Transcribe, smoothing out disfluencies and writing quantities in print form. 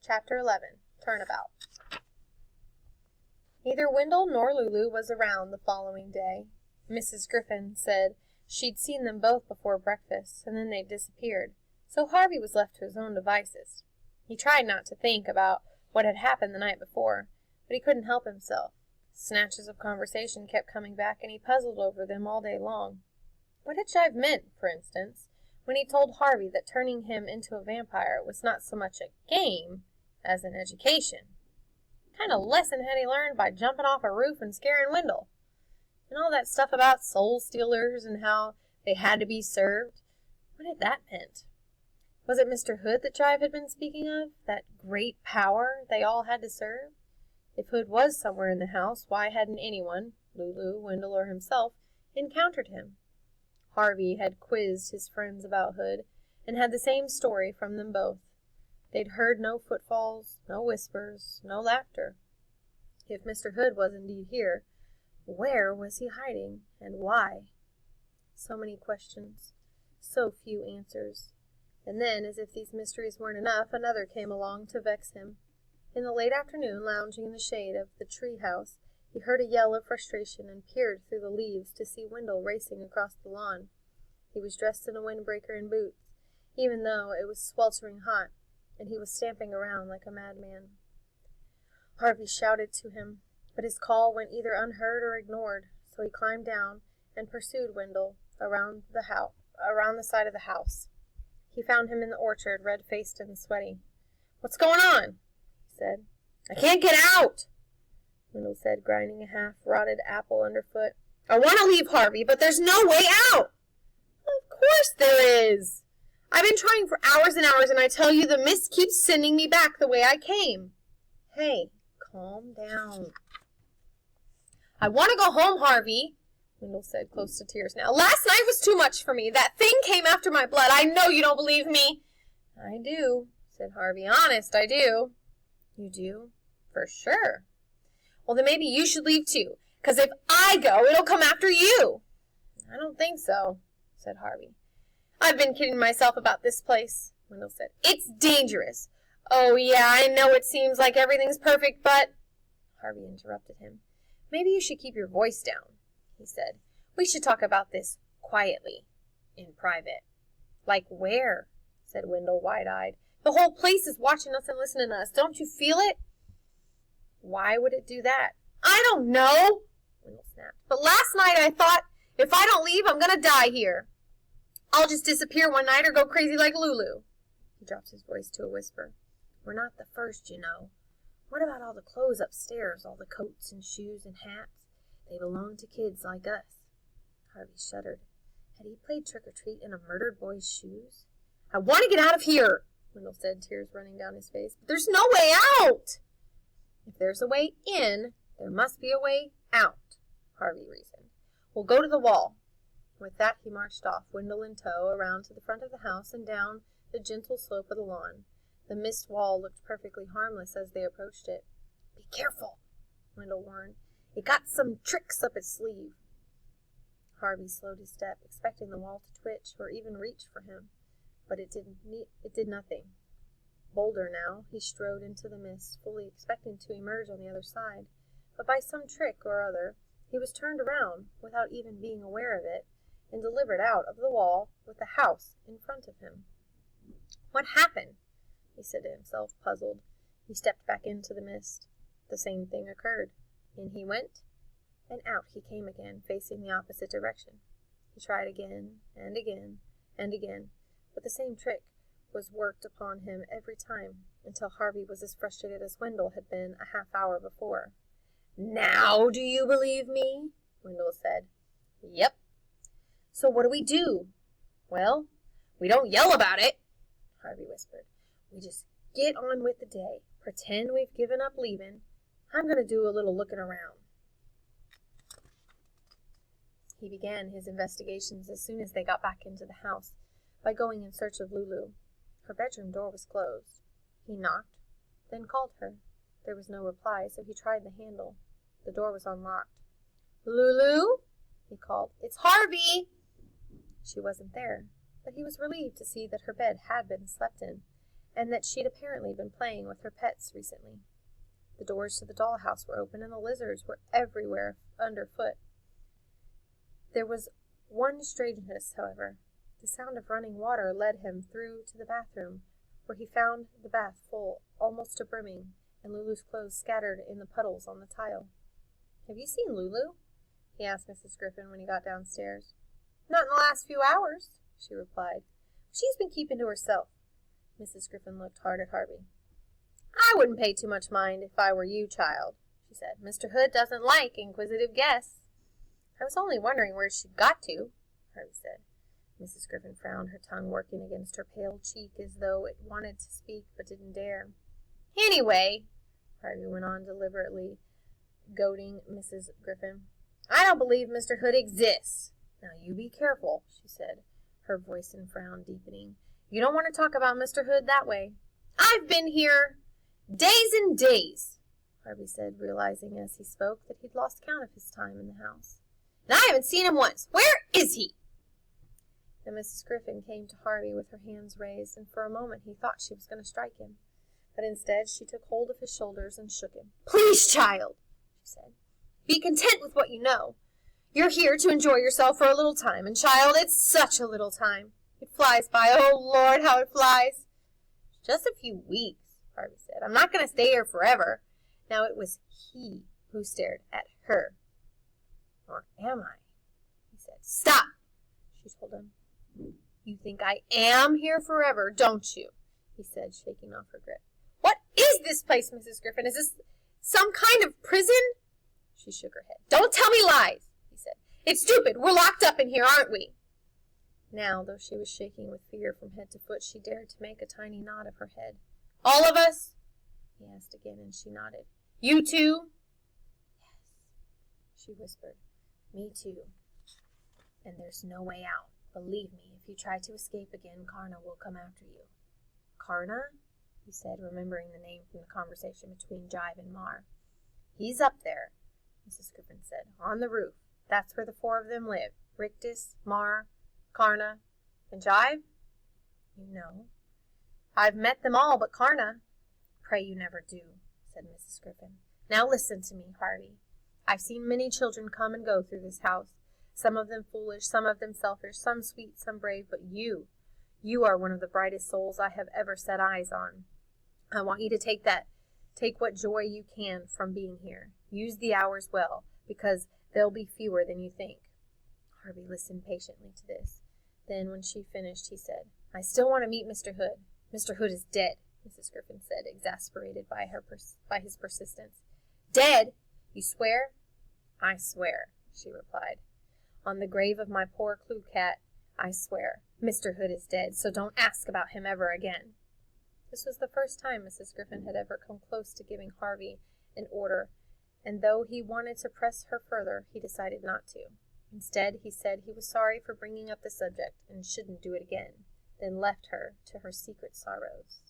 Chapter 11. Turnabout. Neither Wendell nor Lulu was around the following day. Mrs. Griffin said she'd seen them both before breakfast, and then they'd disappeared, so Harvey was left to his own devices. He tried not to think about what had happened the night before, but he couldn't help himself. Snatches of conversation kept coming back, and he puzzled over them all day long. What had Jive meant, for instance, when he told Harvey that turning him into a vampire was not so much a game as an education? What kind of lesson had he learned by jumping off a roof and scaring Wendell? And all that stuff about soul stealers and how they had to be served, what had that meant? Was it Mr. Hood that Jive had been speaking of, that great power they all had to serve? If Hood was somewhere in the house, why hadn't anyone, Lulu, Wendell, or himself, encountered him? Harvey had quizzed his friends about Hood, and had the same story from them both. They'd heard no footfalls, no whispers, no laughter. If Mr. Hood was indeed here, where was he hiding, and why? So many questions, so few answers. And then, as if these mysteries weren't enough, another came along to vex him. In the late afternoon, lounging in the shade of the tree house, he heard a yell of frustration and peered through the leaves to see Wendell racing across the lawn. He was dressed in a windbreaker and boots, even though it was sweltering hot, and he was stamping around like a madman. Harvey shouted to him, but his call went either unheard or ignored, so he climbed down and pursued Wendell around the side of the house. He found him in the orchard, red-faced and sweaty. "What's going on?" he said. "I can't get out," Wendell said, grinding a half-rotted apple underfoot. "I want to leave, Harvey, but there's no way out." "Of course there is. I've been trying for hours and hours, and I tell you the mist keeps sending me back the way I came." "Hey, calm down." "I want to go home, Harvey," Wendell said, close to tears now. "Last night was too much for me. That thing came after my blood. I know you don't believe me." "I do," said Harvey. "Honest, I do." "You do?" "For sure." "Well, then maybe you should leave too, because if I go, it'll come after you." "I don't think so," said Harvey. "I've been kidding myself about this place," Wendell said. "It's dangerous." "Oh, yeah, I know it seems like everything's perfect, but—" Harvey interrupted him. "Maybe you should keep your voice down," he said. "We should talk about this quietly, in private." "Like where?" said Wendell, wide-eyed. "The whole place is watching us and listening to us. Don't you feel it?" "Why would it do that?" "I don't know," Wendell snapped. "But last night I thought, if I don't leave, I'm going to die here. I'll just disappear one night or go crazy like Lulu." He dropped his voice to a whisper. "We're not the first, you know. What about all the clothes upstairs, all the coats and shoes and hats? They belong to kids like us." Harvey shuddered. Had he played trick-or-treat in a murdered boy's shoes? "I want to get out of here," Wendell said, tears running down his face. "But there's no way out." "If there's a way in, there must be a way out," Harvey reasoned. "We'll go to the wall." With that he marched off, Wendell in tow, around to the front of the house and down the gentle slope of the lawn. The mist wall looked perfectly harmless as they approached it. "Be careful," Wendell warned. "It got some tricks up its sleeve." Harvey slowed his step, expecting the wall to twitch or even reach for him, but it did nothing. Bolder now, he strode into the mist, fully expecting to emerge on the other side, but by some trick or other he was turned around, without even being aware of it, and delivered out of the wall with the house in front of him. "What happened?" he said to himself, puzzled. He stepped back into the mist. The same thing occurred. In he went, and out he came again, facing the opposite direction. He tried again, and again, and again, but the same trick was worked upon him every time, until Harvey was as frustrated as Wendell had been a half-hour before. "Now do you believe me?" Wendell said. "Yep." "So what do we do?" "Well, we don't yell about it," Harvey whispered. "We just get on with the day. Pretend we've given up leaving. I'm going to do a little looking around." He began his investigations as soon as they got back into the house, by going in search of Lulu. Her bedroom door was closed. He knocked, then called her. There was no reply, so he tried the handle. The door was unlocked. "Lulu?" he called. "It's Harvey." She wasn't there, but he was relieved to see that her bed had been slept in, and that she'd apparently been playing with her pets recently. The doors to the dollhouse were open, and the lizards were everywhere underfoot. There was one strangeness, however. The sound of running water led him through to the bathroom, where he found the bath full, almost to brimming, and Lulu's clothes scattered in the puddles on the tile. "Have you seen Lulu?" he asked Mrs. Griffin when he got downstairs. "Not in the last few hours," she replied. "She's been keeping to herself." Mrs. Griffin looked hard at Harvey. "I wouldn't pay too much mind if I were you, child," she said. "Mr. Hood doesn't like inquisitive guests." "I was only wondering where she'd got to," Harvey said. Mrs. Griffin frowned, her tongue working against her pale cheek as though it wanted to speak but didn't dare. "Anyway," Harvey went on, deliberately goading Mrs. Griffin, "I don't believe Mr. Hood exists." "Now you be careful," she said, her voice and frown deepening. "You don't want to talk about Mr. Hood that way." "I've been here days and days," Harvey said, realizing as he spoke that he'd lost count of his time in the house. "And I haven't seen him once. Where is he?" And Mrs. Griffin came to Harvey with her hands raised, and for a moment he thought she was going to strike him. But instead she took hold of his shoulders and shook him. "Please, child," she said, "be content with what you know. You're here to enjoy yourself for a little time, and child, it's such a little time. It flies by. Oh, Lord, how it flies." "Just a few weeks," Harvey said. "I'm not going to stay here forever." Now it was he who stared at her. "Or am I?" he said. "Stop," she told him. "You think I am here forever, don't you?" he said, shaking off her grip. "What is this place, Mrs. Griffin? Is this some kind of prison?" She shook her head. "Don't tell me lies," he said. "It's stupid. We're locked up in here, aren't we?" Now, though she was shaking with fear from head to foot, she dared to make a tiny nod of her head. "All of us?" he asked again, and she nodded. "You too?" "Yes," she whispered. "Me too. And there's no way out. Believe me, if you try to escape again, Karna will come after you." "Karna?" he said, remembering the name from the conversation between Jive and Mar. "He's up there," Mrs. Griffin said, "on the roof. That's where the four of them live. Rictus, Mar, Karna, and Jive?" "You know." "I've met them all but Karna." "Pray you never do," said Mrs. Griffin. "Now listen to me, Harvey. I've seen many children come and go through this house. Some of them foolish, some of them selfish, some sweet, some brave, but you are one of the brightest souls I have ever set eyes on. I want you to take what joy you can from being here. Use the hours well, because they'll be fewer than you think." Harvey listened patiently to this. Then, when she finished, he said, "I still want to meet Mr. Hood." "Mr. Hood is dead," Mrs. Griffin said, exasperated by his persistence. "Dead? You swear?" "I swear," she replied. "On the grave of my poor Clue Cat, I swear. Mr. Hood is dead, so don't ask about him ever again." This was the first time Mrs. Griffin had ever come close to giving Harvey an order, and though he wanted to press her further, he decided not to. Instead, he said he was sorry for bringing up the subject and shouldn't do it again, then left her to her secret sorrows.